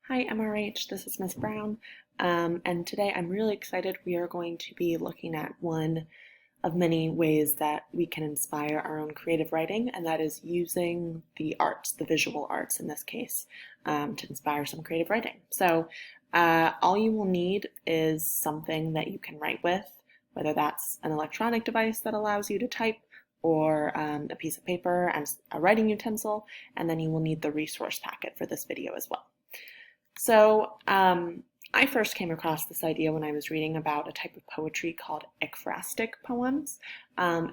Hi MRH, this is Miss Brown, and today I'm really excited. We are going to be looking at one of many ways that we can inspire our own creative writing, and that is using the arts, the visual arts in this case, to inspire some creative writing. So all you will need is something that you can write with, whether that's an electronic device that allows you to type, or a piece of paper and a writing utensil, and then you will need the resource packet for this video as well. So I first came across this idea when I was reading about a type of poetry called Ecrastic Poems. And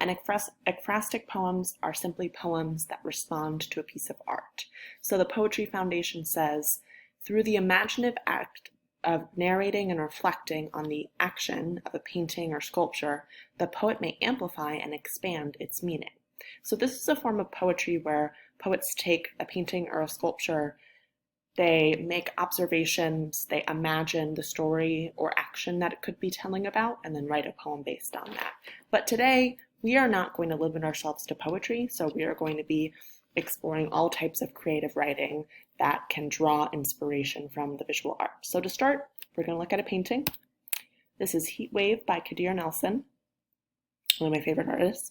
Ecrastic Poems are simply poems that respond to a piece of art. So the Poetry Foundation says, through the imaginative act of narrating and reflecting on the action of a painting or sculpture, the poet may amplify and expand its meaning. So this is a form of poetry where poets take a painting or a sculpture, they make observations, they imagine the story or action that it could be telling about, and then write a poem based on that. But today, we are not going to limit ourselves to poetry, so we are going to be exploring all types of creative writing that can draw inspiration from the visual arts. So to start, we're going to look at a painting. This is Heat Wave by Kadir Nelson, one of my favorite artists.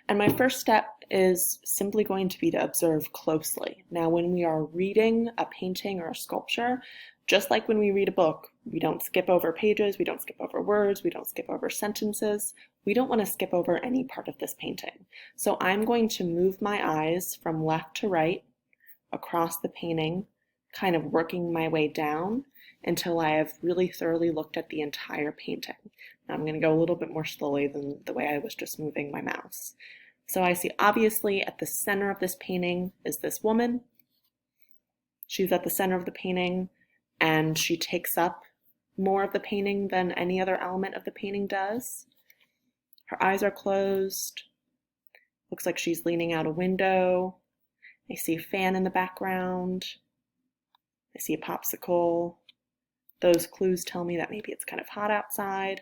And my first step is simply going to be to observe closely. Now, when we are reading a painting or a sculpture, just like when we read a book, we don't skip over pages, we don't skip over words, we don't skip over sentences. We don't want to skip over any part of this painting. So I'm going to move my eyes from left to right across the painting, kind of working my way down until I have really thoroughly looked at the entire painting. Now I'm going to go a little bit more slowly than the way I was just moving my mouse. So I see obviously at the center of this painting is this woman. She's at the center of the painting and she takes up more of the painting than any other element of the painting does. Her eyes are closed. Looks like she's leaning out a window. I see a fan in the background. I see a popsicle. Those clues tell me that maybe it's kind of hot outside.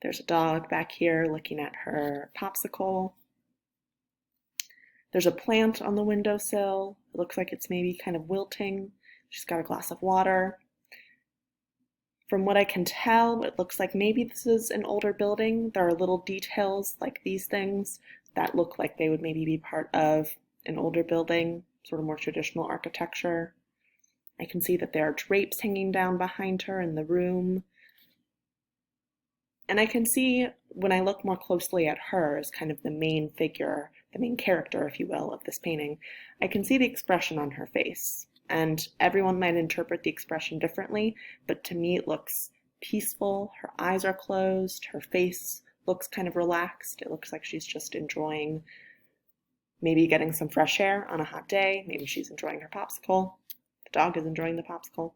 There's a dog back here looking at her popsicle. There's a plant on the windowsill. It looks like it's maybe kind of wilting. She's got a glass of water. From what I can tell, it looks like maybe this is an older building. There are little details like these things that look like they would maybe be part of an older building, sort of more traditional architecture. I can see that there are drapes hanging down behind her in the room. And I can see, when I look more closely at her as kind of the main figure, the main character, if you will, of this painting, I can see the expression on her face. And everyone might interpret the expression differently, but to me it looks peaceful. Her eyes are closed, her face looks kind of relaxed. It looks like she's just enjoying maybe getting some fresh air on a hot day. Maybe she's enjoying her popsicle. The dog is enjoying the popsicle.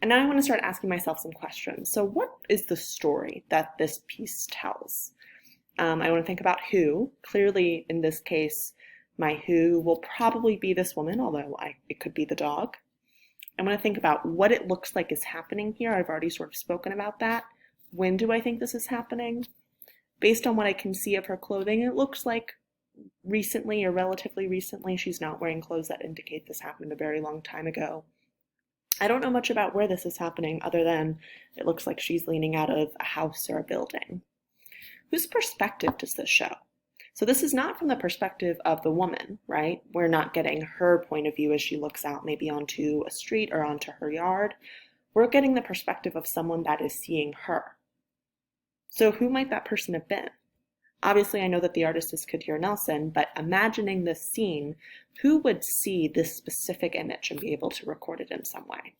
And now I want to start asking myself some questions. So what is the story that this piece tells? I want to think about who. Clearly, in this case, my who will probably be this woman, although it could be the dog. I want to think about what it looks like is happening here. I've already sort of spoken about that. When do I think this is happening? Based on what I can see of her clothing, it looks like recently or relatively recently. She's not wearing clothes that indicate this happened a very long time ago. I don't know much about where this is happening other than it looks like she's leaning out of a house or a building. Whose perspective does this show? So this is not from the perspective of the woman, right? We're not getting her point of view as she looks out maybe onto a street or onto her yard. We're getting the perspective of someone that is seeing her. So who might that person have been? Obviously, I know that the artist is Kadir Nelson, but imagining this scene, who would see this specific image and be able to record it in some way?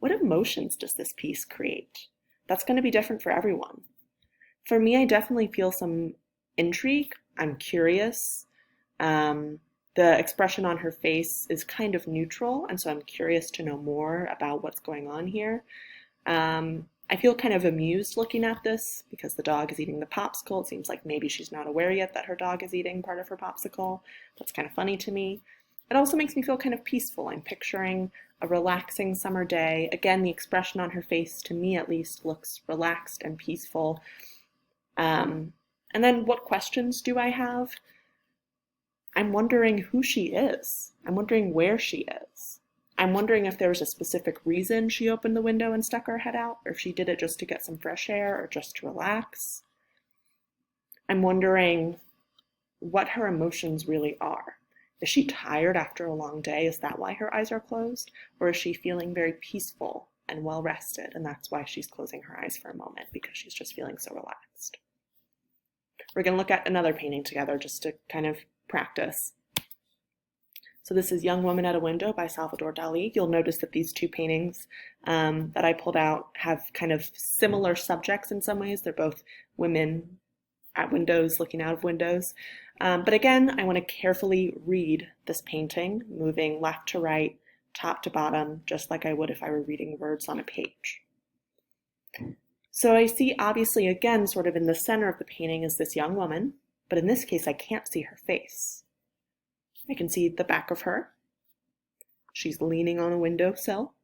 What emotions does this piece create? That's going to be different for everyone. For me, I definitely feel some intrigue. I'm curious. The expression on her face is kind of neutral, and so I'm curious to know more about what's going on here. I feel kind of amused looking at this because the dog is eating the popsicle. It seems like maybe she's not aware yet that her dog is eating part of her popsicle. That's kind of funny to me. It also makes me feel kind of peaceful. I'm picturing a relaxing summer day. Again, the expression on her face, to me at least, looks relaxed and peaceful. And then what questions do I have? I'm wondering who she is. I'm wondering where she is. I'm wondering if there was a specific reason she opened the window and stuck her head out, or if she did it just to get some fresh air or just to relax. I'm wondering what her emotions really are. Is she tired after a long day? Is that why her eyes are closed? Or is she feeling very peaceful and well rested, and that's why she's closing her eyes for a moment, because she's just feeling so relaxed? We're going to look at another painting together just to kind of practice. So this is Young Woman at a Window by Salvador Dali. You'll notice that these two paintings that I pulled out have kind of similar subjects in some ways. They're both women at windows, looking out of windows. But again, I want to carefully read this painting, moving left to right, top to bottom, just like I would if I were reading words on a page. So I see, obviously, again, sort of in the center of the painting is this young woman, but in this case, I can't see her face. I can see the back of her. She's leaning on a windowsill,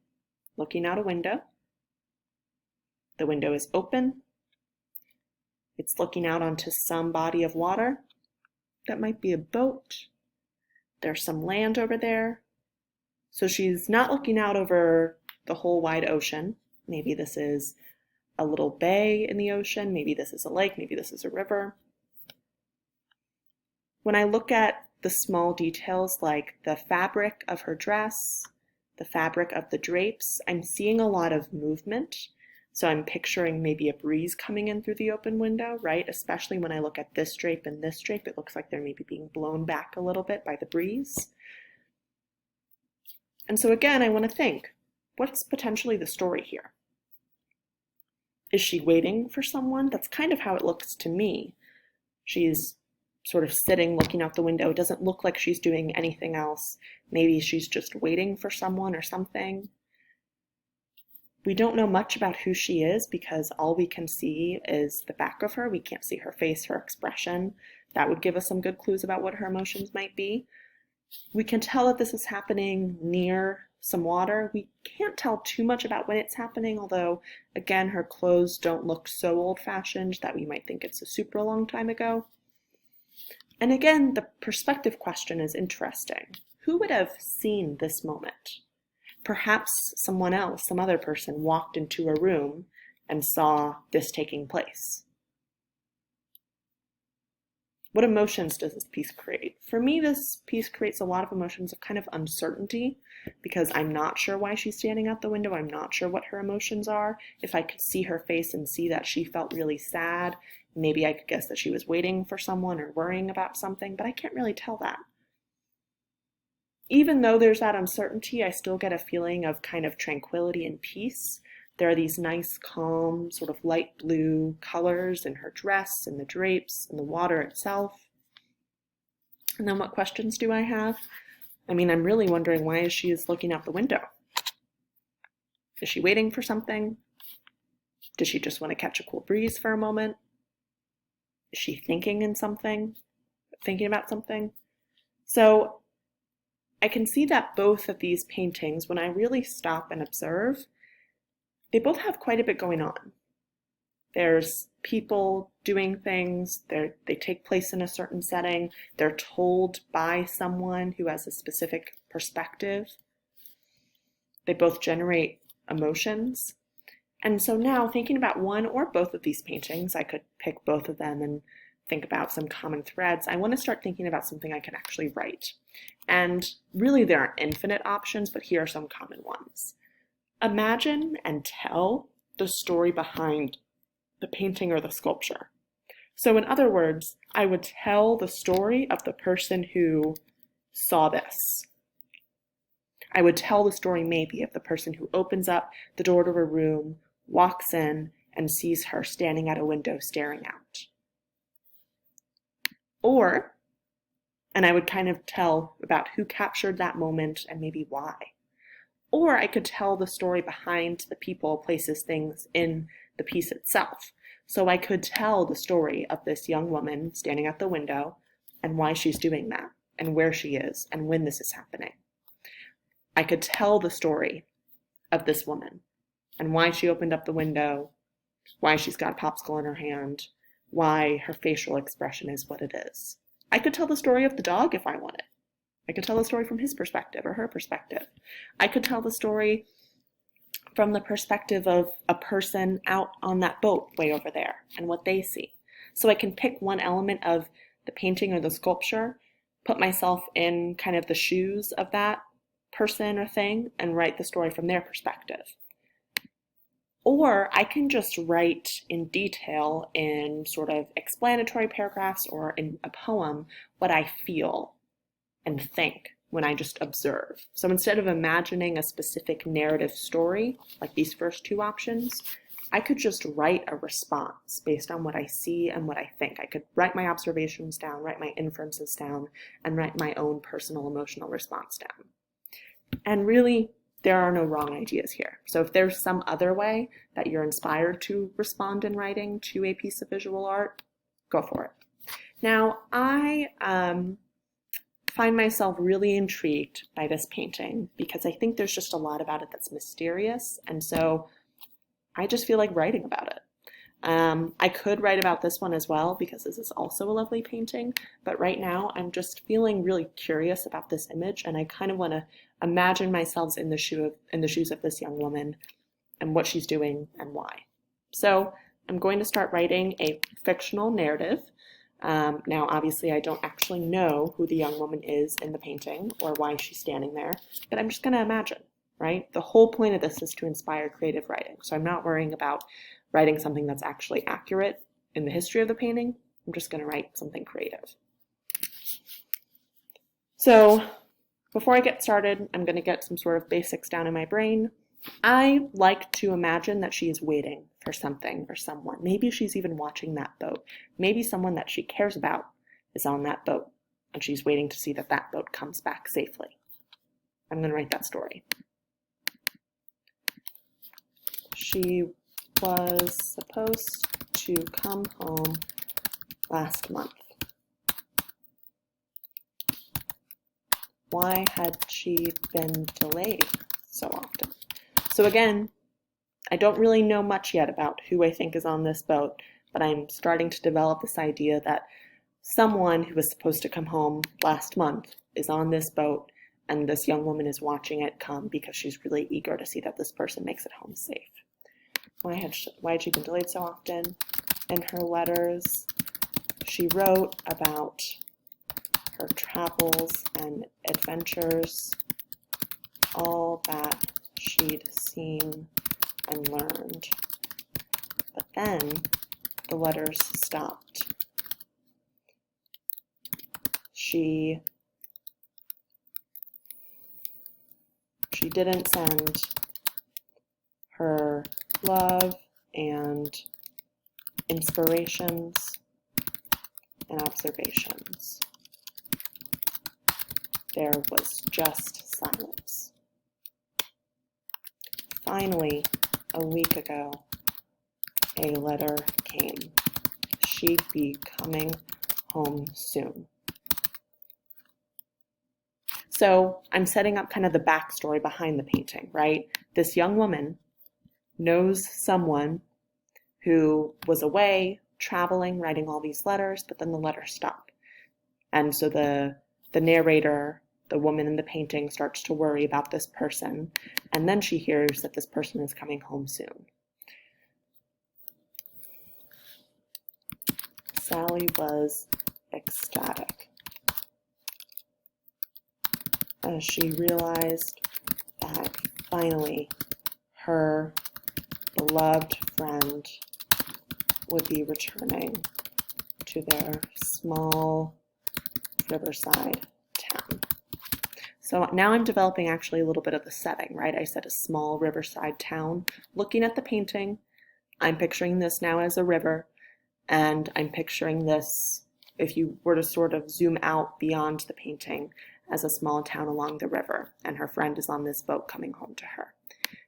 looking out a window. The window is open. It's looking out onto some body of water. That might be a boat. There's some land over there. So she's not looking out over the whole wide ocean. Maybe this is a little bay in the ocean. Maybe this is a lake. Maybe this is a river. When I look at the small details like the fabric of her dress, the fabric of the drapes, I'm seeing a lot of movement. So I'm picturing maybe a breeze coming in through the open window, right? Especially when I look at this drape and this drape, it looks like they're maybe being blown back a little bit by the breeze. And so again, I want to think, what's potentially the story here? Is she waiting for someone? That's kind of how it looks to me. She's sort of sitting, looking out the window. It doesn't look like she's doing anything else. Maybe she's just waiting for someone or something. We don't know much about who she is because all we can see is the back of her. We can't see her face, her expression. That would give us some good clues about what her emotions might be. We can tell that this is happening near some water. We can't tell too much about when it's happening, although, again, her clothes don't look so old-fashioned that we might think it's a super long time ago. And again, the perspective question is interesting. Who would have seen this moment? Perhaps someone else, some other person, walked into a room and saw this taking place. What emotions does this piece create? For me, this piece creates a lot of emotions of kind of uncertainty because I'm not sure why she's standing out the window. I'm not sure what her emotions are. If I could see her face and see that she felt really sad, maybe I could guess that she was waiting for someone or worrying about something, but I can't really tell that. Even though there's that uncertainty, I still get a feeling of kind of tranquility and peace. There are these nice, calm, sort of light blue colors in her dress, in the drapes, in the water itself. And then what questions do I have? I mean, I'm really wondering, why is she looking out the window? Is she waiting for something? Does she just want to catch a cool breeze for a moment? Is she thinking about something? So I can see that both of these paintings, when I really stop and observe, they both have quite a bit going on. There's people doing things, they take place in a certain setting, they're told by someone who has a specific perspective. They both generate emotions. And so now, thinking about one or both of these paintings, I could pick both of them and think about some common threads. I want to start thinking about something I can actually write. And really there are infinite options, but here are some common ones. Imagine and tell the story behind the painting or the sculpture. So in other words, I would tell the story of the person who saw this. I would tell the story maybe of the person who opens up the door to a room, walks in, and sees her standing at a window staring out. Or, and I would kind of tell about who captured that moment and maybe why. Or I could tell the story behind the people, places, things in the piece itself. So I could tell the story of this young woman standing at the window and why she's doing that and where she is and when this is happening. I could tell the story of this woman and why she opened up the window, why she's got a popsicle in her hand, why her facial expression is what it is. I could tell the story of the dog if I wanted. I could tell the story from his perspective or her perspective. I could tell the story from the perspective of a person out on that boat way over there and what they see. So I can pick one element of the painting or the sculpture, put myself in kind of the shoes of that person or thing, and write the story from their perspective. Or I can just write in detail in sort of explanatory paragraphs or in a poem what I feel and think when I just observe. So instead of imagining a specific narrative story, like these first two options, I could just write a response based on what I see and what I think. I could write my observations down, write my inferences down, and write my own personal emotional response down. And really, there are no wrong ideas here. So if there's some other way that you're inspired to respond in writing to a piece of visual art, go for it. Now, I find myself really intrigued by this painting because I think there's just a lot about it that's mysterious, and so I just feel like writing about it. I could write about this one as well because this is also a lovely painting, but right now I'm just feeling really curious about this image, and I kind of want to imagine myself in the shoes of this young woman and what she's doing and why. So I'm going to start writing a fictional narrative. Now, obviously, I don't actually know who the young woman is in the painting or why she's standing there, but I'm just going to imagine, right? The whole point of this is to inspire creative writing. So I'm not worrying about writing something that's actually accurate in the history of the painting. I'm just going to write something creative. So before I get started, I'm going to get some sort of basics down in my brain. I like to imagine that she is waiting for something or someone. Maybe she's even watching that boat. Maybe someone that she cares about is on that boat, and she's waiting to see that that boat comes back safely. I'm going to write that story. She was supposed to come home last month. Why had she been delayed so often? So again, I don't really know much yet about who I think is on this boat, but I'm starting to develop this idea that someone who was supposed to come home last month is on this boat, and this young woman is watching it come because she's really eager to see that this person makes it home safe. Why had she been delayed so often? In her letters, she wrote about her travels and adventures, all that she'd seen and learned. But then the letters stopped. She didn't send her love and inspirations and observations. There was just silence. Finally, a week ago, a letter came. She'd be coming home soon. So I'm setting up kind of the backstory behind the painting, right? This young woman knows someone who was away, traveling, writing all these letters, but then the letters stop. And so the narrator, the woman in the painting, starts to worry about this person, and then she hears that this person is coming home soon. Sally was ecstatic as she realized that finally her beloved friend would be returning to their small riverside town. So now I'm developing actually a little bit of the setting, right? I said a small riverside town. Looking at the painting, I'm picturing this now as a river, and I'm picturing this, if you were to sort of zoom out beyond the painting, as a small town along the river, and her friend is on this boat coming home to her.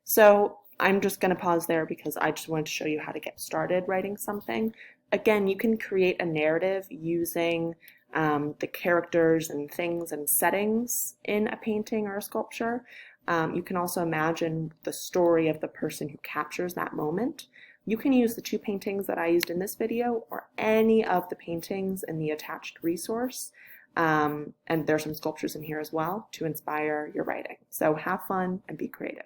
So I'm just going to pause there because I just wanted to show you how to get started writing something. Again, you can create a narrative using the characters and things and settings in a painting or a sculpture. You can also imagine the story of the person who captures that moment. You can use the two paintings that I used in this video or any of the paintings in the attached resource. And there's some sculptures in here as well to inspire your writing. So have fun and be creative.